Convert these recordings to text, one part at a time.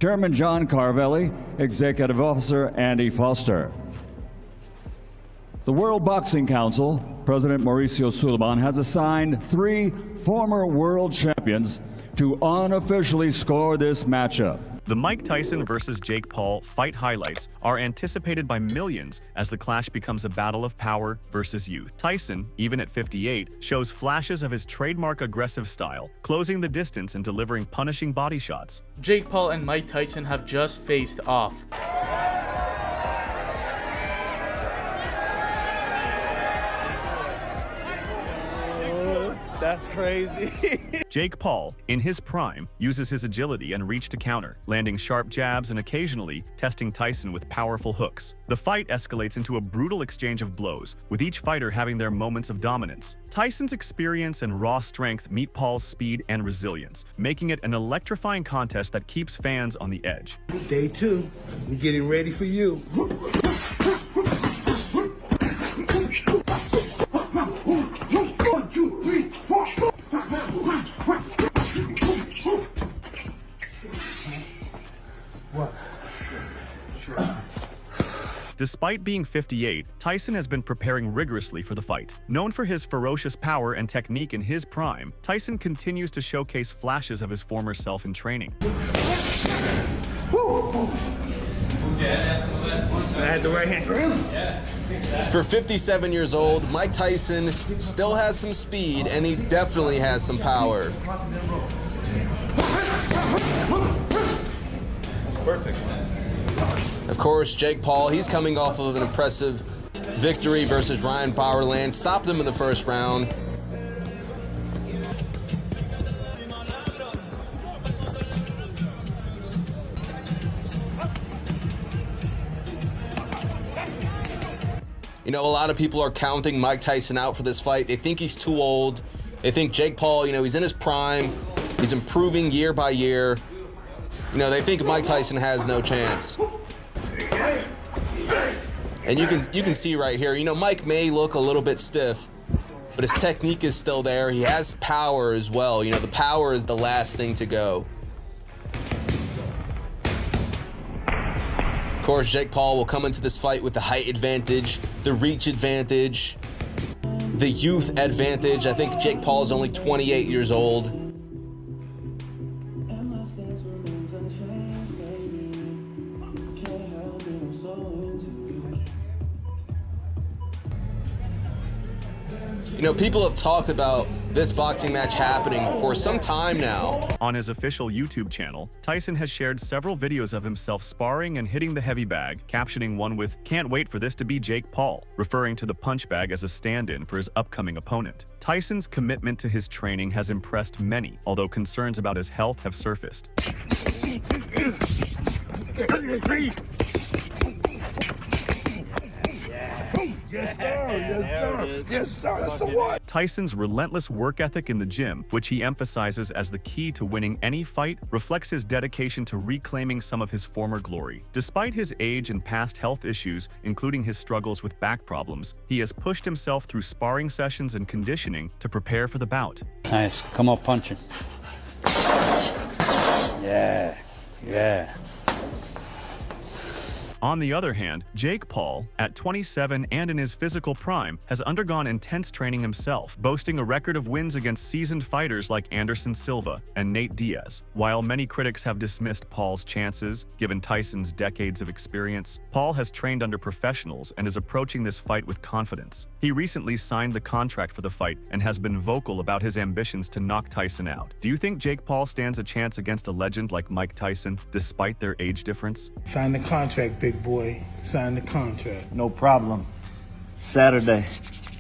Chairman John Carvelli, Executive Officer Andy Foster. The World Boxing Council, President Mauricio Suleiman, has assigned 3 former world champions to unofficially score this matchup. The Mike Tyson versus Jake Paul fight highlights are anticipated by millions as the clash becomes a battle of power versus youth. Tyson, even at 58, shows flashes of his trademark aggressive style, closing the distance and delivering punishing body shots. Jake Paul and Mike Tyson have just faced off. That's crazy. Jake Paul, in his prime, uses his agility and reach to counter, landing sharp jabs and occasionally testing Tyson with powerful hooks. The fight escalates into a brutal exchange of blows, with each fighter having their moments of dominance. Tyson's experience and raw strength meet Paul's speed and resilience, making it an electrifying contest that keeps fans on the edge. Day 2, we're getting ready for you. Despite being 58, Tyson has been preparing rigorously for the fight. Known for his ferocious power and technique in his prime, Tyson continues to showcase flashes of his former self in training. I had the right hand. For 57 years old, Mike Tyson still has some speed, and he definitely has some power. That's perfect. Of course, Jake Paul, he's coming off of an impressive victory versus Ryan Bowerland. Stopped him in the first round. You know, a lot of people are counting Mike Tyson out for this fight. They think he's too old. They think Jake Paul, he's in his prime. He's improving year by year. They think Mike Tyson has no chance. And you can see right here, Mike may look a little bit stiff, but his technique is still there. He has power as well. The power is the last thing to go. Of course, Jake Paul will come into this fight with the height advantage, the reach advantage, the youth advantage. I think Jake Paul is only 28 years old. People have talked about this boxing match happening for some time now. On his official YouTube channel, Tyson has shared several videos of himself sparring and hitting the heavy bag, captioning one with, "Can't wait for this to be Jake Paul," referring to the punch bag as a stand-in for his upcoming opponent. Tyson's commitment to his training has impressed many, although concerns about his health have surfaced. Yes, sir. Yes, sir. Yes, sir. That's the one. Tyson's relentless work ethic in the gym, which he emphasizes as the key to winning any fight, reflects his dedication to reclaiming some of his former glory. Despite his age and past health issues, including his struggles with back problems, he has pushed himself through sparring sessions and conditioning to prepare for the bout. Nice. Come on, punch him. Yeah. Yeah. On the other hand, Jake Paul, at 27 and in his physical prime, has undergone intense training himself, boasting a record of wins against seasoned fighters like Anderson Silva and Nate Diaz. While many critics have dismissed Paul's chances, given Tyson's decades of experience, Paul has trained under professionals and is approaching this fight with confidence. He recently signed the contract for the fight and has been vocal about his ambitions to knock Tyson out. Do you think Jake Paul stands a chance against a legend like Mike Tyson, despite their age difference? Sign the contract, big boy. Sign the contract. No problem. Saturday,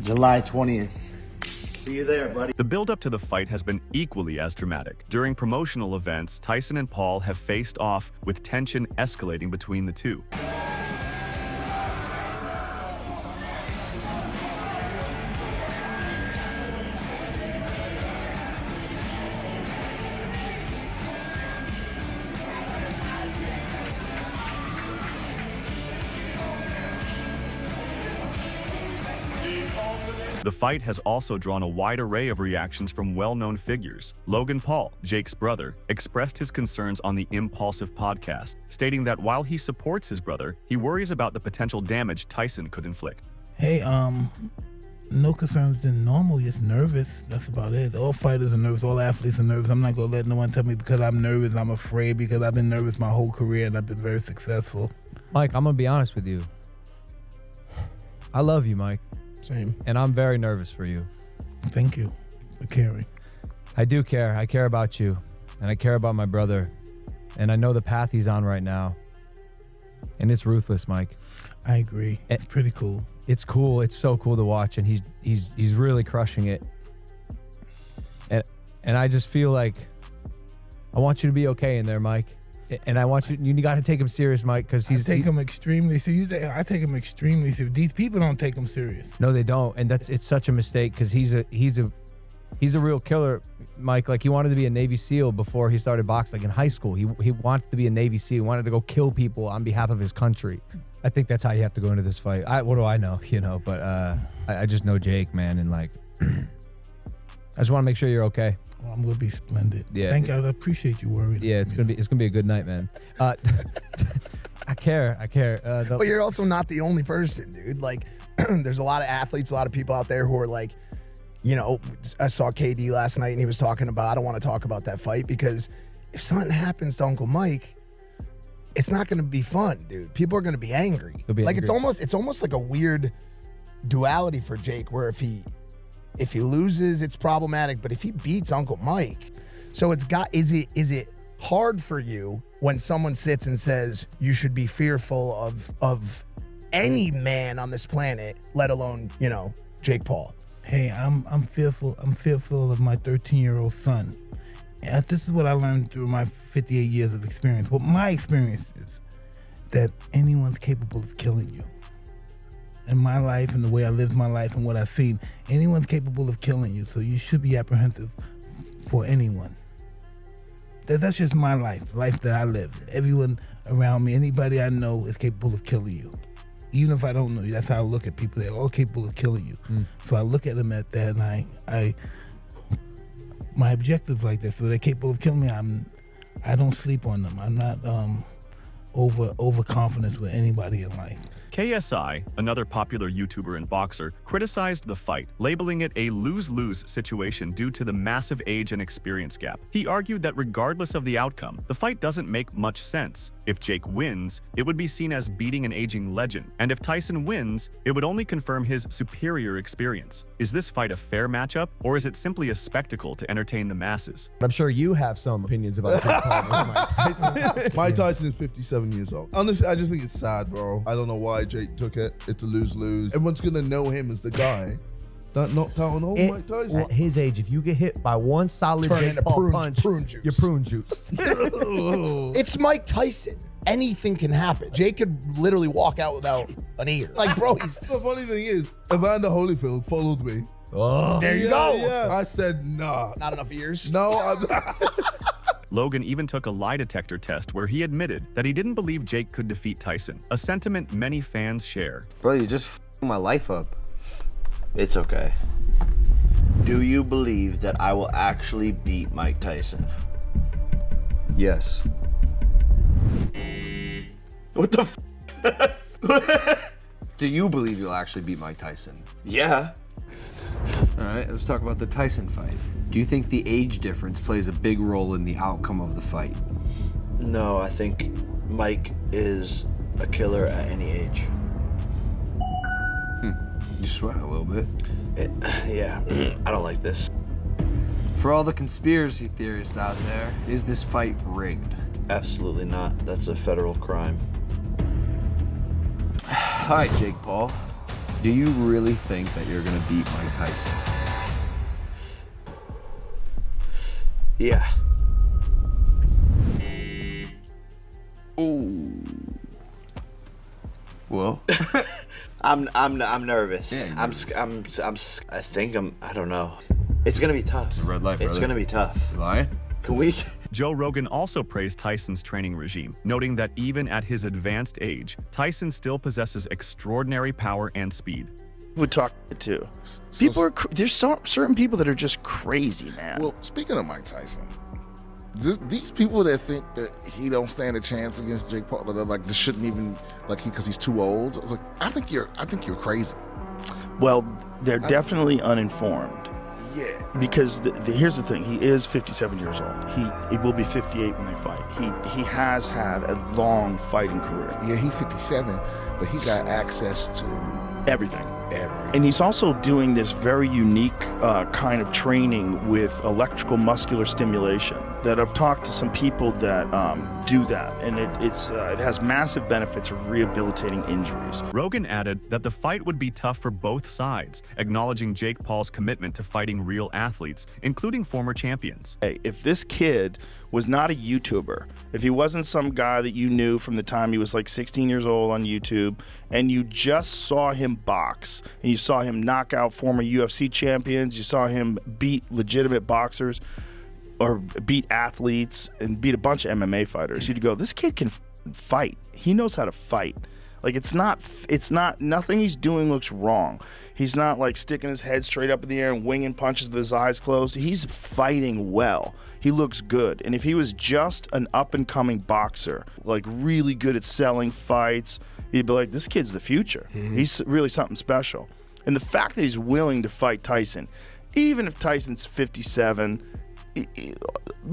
July 20th. See you there, buddy. The build-up to the fight has been equally as dramatic. During promotional events, Tyson and Paul have faced off, with tension escalating between the two. The fight has also drawn a wide array of reactions from well-known figures. Logan Paul, Jake's brother, expressed his concerns on the Impulsive podcast, stating that while he supports his brother, he worries about the potential damage Tyson could inflict. Hey, no concerns than normal, just nervous. That's about it. All fighters are nervous, all athletes are nervous. I'm not gonna let no one tell me because I'm nervous, I'm afraid, because I've been nervous my whole career and I've been very successful. Mike, I'm gonna be honest with you. I love you, Mike. Same. And I'm very nervous for you. Thank you for caring. I do care. I care about you. And I care about my brother. And I know the path he's on right now. And it's ruthless, Mike. I agree. It's pretty cool. It's cool. It's so cool to watch, and he's really crushing it. And I just feel like I want you to be okay in there, Mike. And I want you got to take him serious, Mike, because I take him extremely serious. I take him extremely serious. These people don't take him serious. No, they don't, and it's such a mistake because he's a real killer, Mike. Like, he wanted to be a Navy SEAL before he started boxing. Like in high school, he wanted to be a Navy SEAL. He wanted to go kill people on behalf of his country. I think that's how you have to go into this fight. What do I know, But I just know Jake, man, and like, I just want to make sure you're okay. Well, I'm gonna be splendid. Yeah. Thank you. I appreciate you worrying. Yeah, it's gonna be a good night, man. I care. But you're also not the only person, dude. Like, there's a lot of athletes, a lot of people out there who are like, I saw KD last night and he was talking about, I don't want to talk about that fight because if something happens to Uncle Mike, it's not going to be fun, dude. People are going to be angry. Like, it's almost like a weird duality for Jake where if he loses, it's problematic, but if he beats Uncle Mike, so is it hard for you when someone sits and says you should be fearful of any man on this planet, let alone, Jake Paul? Hey, I'm fearful. I'm fearful of my 13-year-old son. And this is what I learned through my 58 years of experience. What my experience is that anyone's capable of killing you. In my life and the way I lived my life and what I've seen, anyone's capable of killing you. So you should be apprehensive for anyone. That's just my life, the life that I live. Everyone around me, anybody I know is capable of killing you. Even if I don't know you, that's how I look at people. They're all capable of killing you. So I look at them at that, and my objective's like that. So they're capable of killing me. I don't sleep on them. I'm not overconfident with anybody in life. KSI, another popular YouTuber and boxer, criticized the fight, labeling it a lose-lose situation due to the massive age and experience gap. He argued that regardless of the outcome, the fight doesn't make much sense. If Jake wins, it would be seen as beating an aging legend, and if Tyson wins, it would only confirm his superior experience. Is this fight a fair matchup, or is it simply a spectacle to entertain the masses? I'm sure you have some opinions about Jake Paul versus Mike Tyson. Mike Tyson is 57 years old. Honestly, I just think it's sad, bro. I don't know why Jake took it. It's a lose-lose. Everyone's gonna know him as the guy that knocked out on old Mike Tyson. At his age, if you get hit by one solid Turn Jake into Paul prune punch, juice. you're prune juice. It's Mike Tyson. Anything can happen. Jake could literally walk out without an ear. Like, bro, he's... The funny thing is, Evander Holyfield followed me. Oh, there you go. Yeah. I said, nah. Not enough ears? No, I'm Logan even took a lie detector test where he admitted that he didn't believe Jake could defeat Tyson, a sentiment many fans share. Bro, you just f***ing my life up. It's okay. Do you believe that I will actually beat Mike Tyson? Yes. What the f***? Do you believe you'll actually beat Mike Tyson? Yeah. All right, let's talk about the Tyson fight. Do you think the age difference plays a big role in the outcome of the fight? No, I think Mike is a killer at any age. You sweat a little bit. Yeah, I don't like this. For all the conspiracy theorists out there, is this fight rigged? Absolutely not. That's a federal crime. All right, Jake Paul. Do you really think that you're gonna beat Mike Tyson? Yeah. Ooh. Well, I'm nervous. Yeah, I don't know. It's gonna be tough. It's a red light, brother. It's gonna be tough. You lying? Can we? Joe Rogan also praised Tyson's training regime, noting that even at his advanced age, Tyson still possesses extraordinary power and speed. would talk to. People are there's certain people that are just crazy, man. Well, speaking of Mike Tyson, these people that think that he don't stand a chance against Jake Paul, that like this shouldn't even because he's too old. I was like, I think you're crazy. Well, they're definitely uninformed. Yeah. Because here's the thing, he is 57 years old. He will be 58 when they fight. He has had a long fighting career. Yeah, he's 57, but he got access to everything. And he's also doing this very unique kind of training with electrical muscular stimulation that I've talked to some people that do that, and it has massive benefits of rehabilitating injuries. Rogan added that the fight would be tough for both sides, acknowledging Jake Paul's commitment to fighting real athletes, including former champions. Hey, if this kid was not a YouTuber, if he wasn't some guy that you knew from the time he was like 16 years old on YouTube, and you just saw him box, and you saw him knock out former UFC champions, you saw him beat legitimate boxers, or beat athletes, and beat a bunch of MMA fighters, you'd go, this kid can fight. He knows how to fight. Like, it's not, nothing he's doing looks wrong. He's not like sticking his head straight up in the air and winging punches with his eyes closed. He's fighting well. He looks good. And if he was just an up-and-coming boxer, like really good at selling fights, you'd be like, this kid's the future. He's really something special. And the fact that he's willing to fight Tyson, even if Tyson's 57,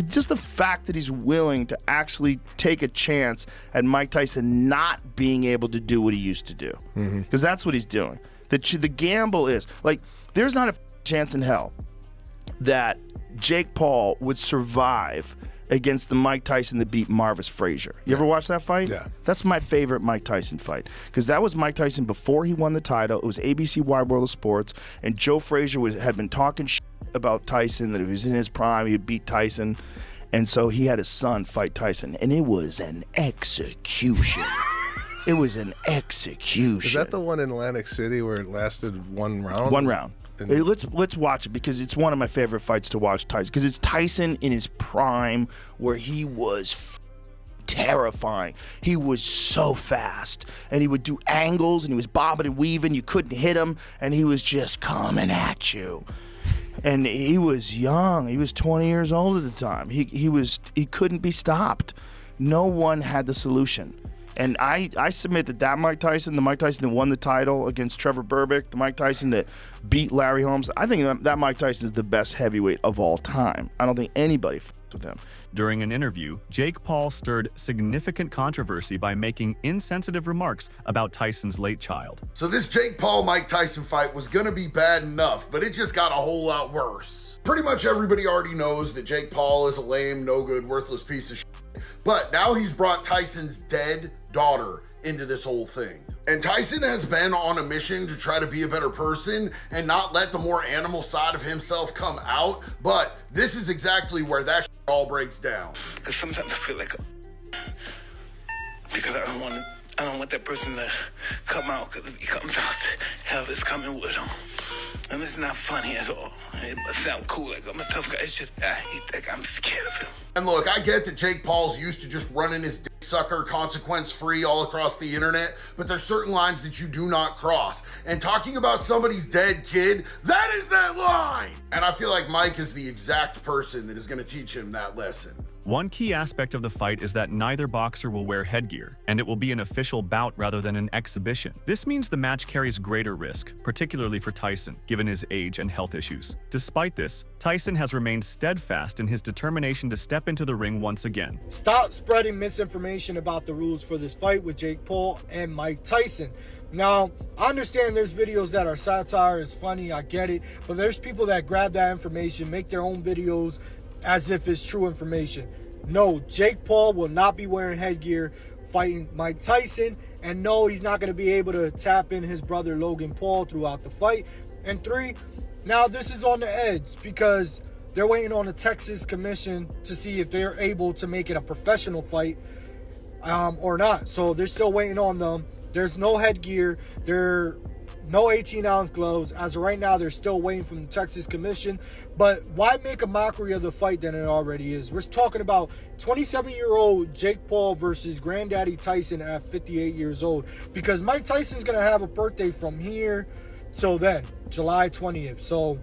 just the fact that he's willing to actually take a chance at Mike Tyson not being able to do what he used to do, because that's what he's doing. The gamble is, like, there's not a chance in hell that Jake Paul would survive against the Mike Tyson that beat Marvis Frazier. You ever watch that fight? Yeah. That's my favorite Mike Tyson fight, because that was Mike Tyson before he won the title. It was ABC Wide World of Sports, and Joe Frazier had been talking shit about Tyson, that if he was in his prime, he'd beat Tyson. And so he had his son fight Tyson, and it was an execution. It was an execution. Is that the one in Atlantic City where it lasted one round? One round. Hey, let's watch it, because it's one of my favorite fights to watch Tyson, because it's Tyson in his prime where he was terrifying. He was so fast, and he would do angles, and he was bobbing and weaving. You couldn't hit him, and he was just coming at you. And he was young. He was 20 years old at the time. He couldn't be stopped. No one had the solution. And I submit that Mike Tyson, the Mike Tyson that won the title against Trevor Berbick, the Mike Tyson that beat Larry Holmes, I think that Mike Tyson is the best heavyweight of all time. I don't think anybody f***ed with him. During an interview, Jake Paul stirred significant controversy by making insensitive remarks about Tyson's late child. So this Jake Paul-Mike Tyson fight was gonna be bad enough, but it just got a whole lot worse. Pretty much everybody already knows that Jake Paul is a lame, no good, worthless piece of shit. But now he's brought Tyson's dead daughter into this whole thing. And Tyson has been on a mission to try to be a better person and not let the more animal side of himself come out. But this is exactly where that shit all breaks down. Because sometimes I feel like because I don't want that person to come out, because if he comes out, hell is coming with him. And it's not funny at all. It must sound cool, like I'm a tough guy. It's just, he think I'm scared of him. And look, I get that Jake Paul's used to just running his dick sucker consequence-free all across the internet, but there's certain lines that you do not cross. And talking about somebody's dead kid, that is that line! And I feel like Mike is the exact person that is going to teach him that lesson. One key aspect of the fight is that neither boxer will wear headgear, and it will be an official bout rather than an exhibition. This means the match carries greater risk, particularly for Tyson, given his age and health issues. Despite this, Tyson has remained steadfast in his determination to step into the ring once again. Stop spreading misinformation about the rules for this fight with Jake Paul and Mike Tyson. Now, I understand there's videos that are satire, it's funny, I get it, but there's people that grab that information, make their own videos as if it's true information. No, Jake Paul will not be wearing headgear fighting Mike Tyson, and no, he's not going to be able to tap in his brother Logan Paul throughout the fight. And 3, now this is on the edge because they're waiting on the Texas Commission to see if they're able to make it a professional fight or not. So they're still waiting on them. There's no headgear. There no 18-ounce gloves. As of right now, they're still waiting from the Texas Commission. But why make a mockery of the fight than it already is? We're talking about 27-year-old Jake Paul versus Granddaddy Tyson at 58 years old. Because Mike Tyson's going to have a birthday from here till then, July 20th. So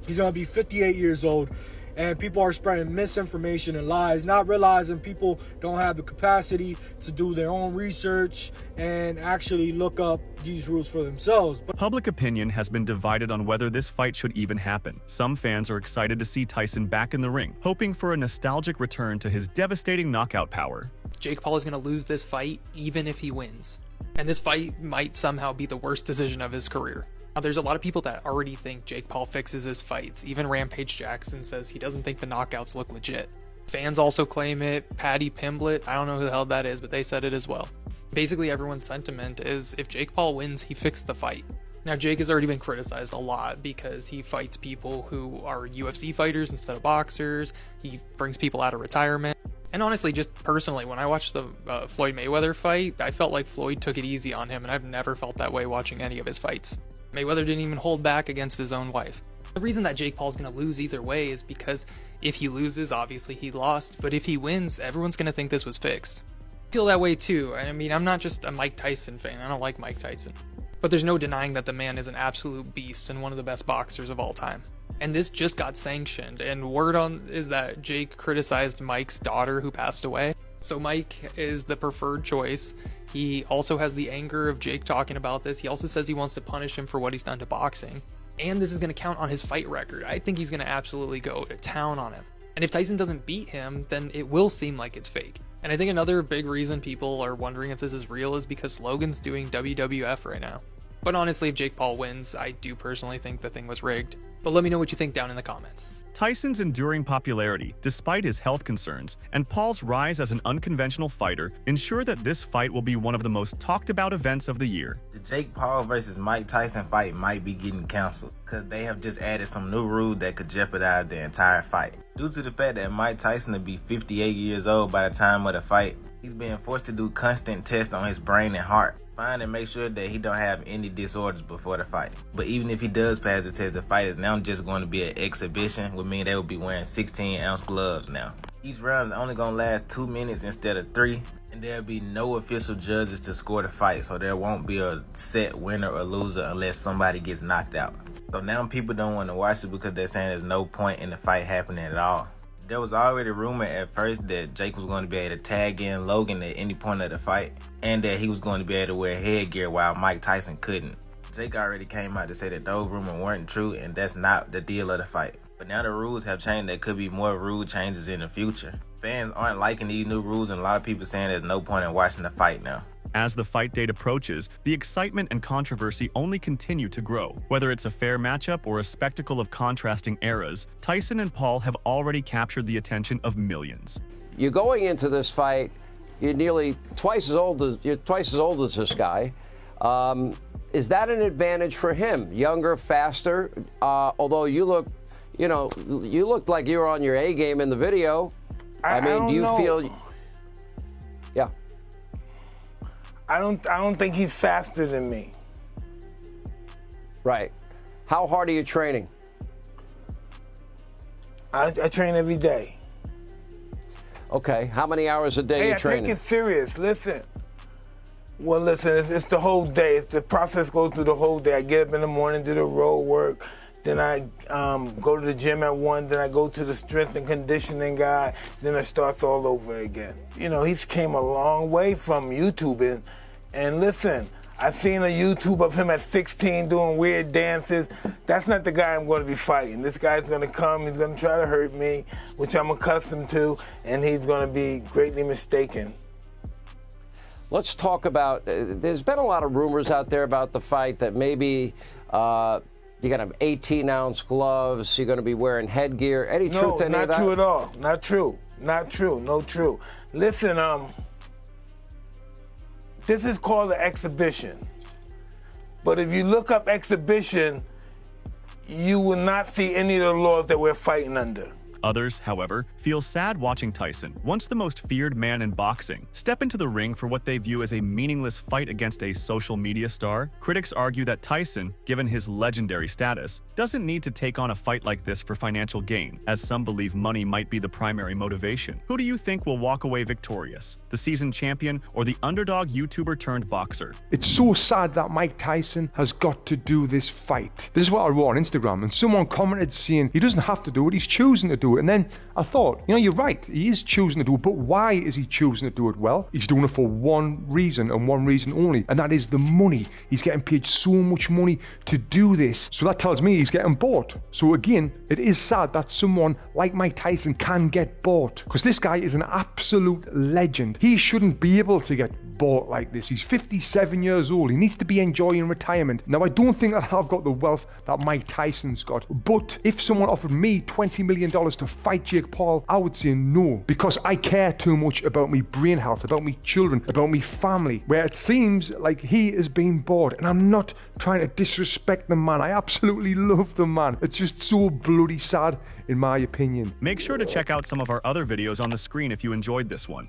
he's going to be 58 years old. And people are spreading misinformation and lies, not realizing people don't have the capacity to do their own research and actually look up these rules for themselves. Public opinion has been divided on whether this fight should even happen. Some fans are excited to see Tyson back in the ring, hoping for a nostalgic return to his devastating knockout power. Jake Paul is going to lose this fight even if he wins. And this fight might somehow be the worst decision of his career. Now, there's a lot of people that already think Jake Paul fixes his fights. Even Rampage Jackson says he doesn't think the knockouts look legit. Fans also claim it. Patty Pimblett, I don't know who the hell that is, but they said it as well. Basically, everyone's sentiment is if Jake Paul wins, he fixed the fight. Now, Jake has already been criticized a lot because he fights people who are UFC fighters instead of boxers. He brings people out of retirement. And honestly, just personally, when I watched the Floyd Mayweather fight, I felt like Floyd took it easy on him, and I've never felt that way watching any of his fights. Mayweather didn't even hold back against his own wife. The reason that Jake Paul's going to lose either way is because if he loses, obviously he lost, but if he wins, everyone's going to think this was fixed. I feel that way too. I mean, I'm not just a Mike Tyson fan. I don't like Mike Tyson. But there's no denying that the man is an absolute beast and one of the best boxers of all time. And this just got sanctioned, and word on is that Jake criticized Mike's daughter who passed away. So Mike is the preferred choice. He also has the anger of Jake talking about this. He also says he wants to punish him for what he's done to boxing. And this is going to count on his fight record. I think he's going to absolutely go to town on him. And if Tyson doesn't beat him, then it will seem like it's fake. And I think another big reason people are wondering if this is real is because Logan's doing WWF right now. But honestly, if Jake Paul wins, I do personally think the thing was rigged. But let me know what you think down in the comments. Tyson's enduring popularity, despite his health concerns, and Paul's rise as an unconventional fighter ensure that this fight will be one of the most talked about events of the year. The Jake Paul versus Mike Tyson fight might be getting canceled because they have just added some new rules that could jeopardize the entire fight. Due to the fact that Mike Tyson will be 58 years old by the time of the fight, he's being forced to do constant tests on his brain and heart, find and make sure that he don't have any disorders before the fight. But even if he does pass the test, the fight is now just going to be an exhibition, which means they will be wearing 16-ounce gloves now. Each round is only going to last 2 minutes instead of 3, and there'll be no official judges to score the fight, so there won't be a set winner or loser unless somebody gets knocked out. So now people don't want to watch it because they're saying there's no point in the fight happening at all. There was already rumor at first that Jake was going to be able to tag in Logan at any point of the fight, and that he was going to be able to wear headgear while Mike Tyson couldn't. Jake already came out to say that those rumors weren't true, and that's not the deal of the fight. But now the rules have changed. There could be more rule changes in the future. Fans aren't liking these new rules, and a lot of people saying there's no point in watching the fight now. As the fight date approaches, the excitement and controversy only continue to grow. Whether it's a fair matchup or a spectacle of contrasting eras, Tyson and Paul have already captured the attention of millions. You're going into this fight, you're nearly twice as old as this guy. Is that an advantage for him? Younger, faster, although you look, you looked like you were on your A game in the video. I mean, do you feel? Yeah. I don't think he's faster than me. Right. How hard are you training? I train every day. Okay. How many hours a day are you training? I take it serious. Listen. Well, listen, it's the whole day. The process goes through the whole day. I get up in the morning, do the road work. Then I go to the gym at 1, then I go to the strength and conditioning guy, then it starts all over again. You know, he's came a long way from YouTubing. And listen, I've seen a YouTube of him at 16 doing weird dances. That's not the guy I'm going to be fighting. This guy's going to come, he's going to try to hurt me, which I'm accustomed to, and he's going to be greatly mistaken. Let's talk about, there's been a lot of rumors out there about the fight that maybe you're going to have 18-ounce gloves, you're going to be wearing headgear. Any truth to any of that? No, not true at all. Not true. Not true. No true. Listen, this is called an exhibition. But if you look up exhibition, you will not see any of the laws that we're fighting under. Others, however, feel sad watching Tyson, once the most feared man in boxing, step into the ring for what they view as a meaningless fight against a social media star. Critics argue that Tyson, given his legendary status, doesn't need to take on a fight like this for financial gain, as some believe money might be the primary motivation. Who do you think will walk away victorious? The seasoned champion or the underdog YouTuber turned boxer? It's so sad that Mike Tyson has got to do this fight. This is what I wrote on Instagram, and someone commented saying he doesn't have to do it, he's choosing to do it. And then I thought, you know, you're right, he is choosing to do it, but why is he choosing to do it? Well, he's doing it for one reason and one reason only, and that is the money. He's getting paid so much money to do this. So that tells me he's getting bought. So again, it is sad that someone like Mike Tyson can get bought, because this guy is an absolute legend. He shouldn't be able to get bought like this. He's 57 years old. He needs to be enjoying retirement. Now, I don't think that I've got the wealth that Mike Tyson's got, but if someone offered me $20 million to fight Jake Paul, I would say no, because I care too much about my brain health, about my children, about my family, where it seems like he is being bought. And I'm not trying to disrespect the man. I absolutely love the man. It's just so bloody sad, in my opinion. Make sure to check out some of our other videos on the screen if you enjoyed this one.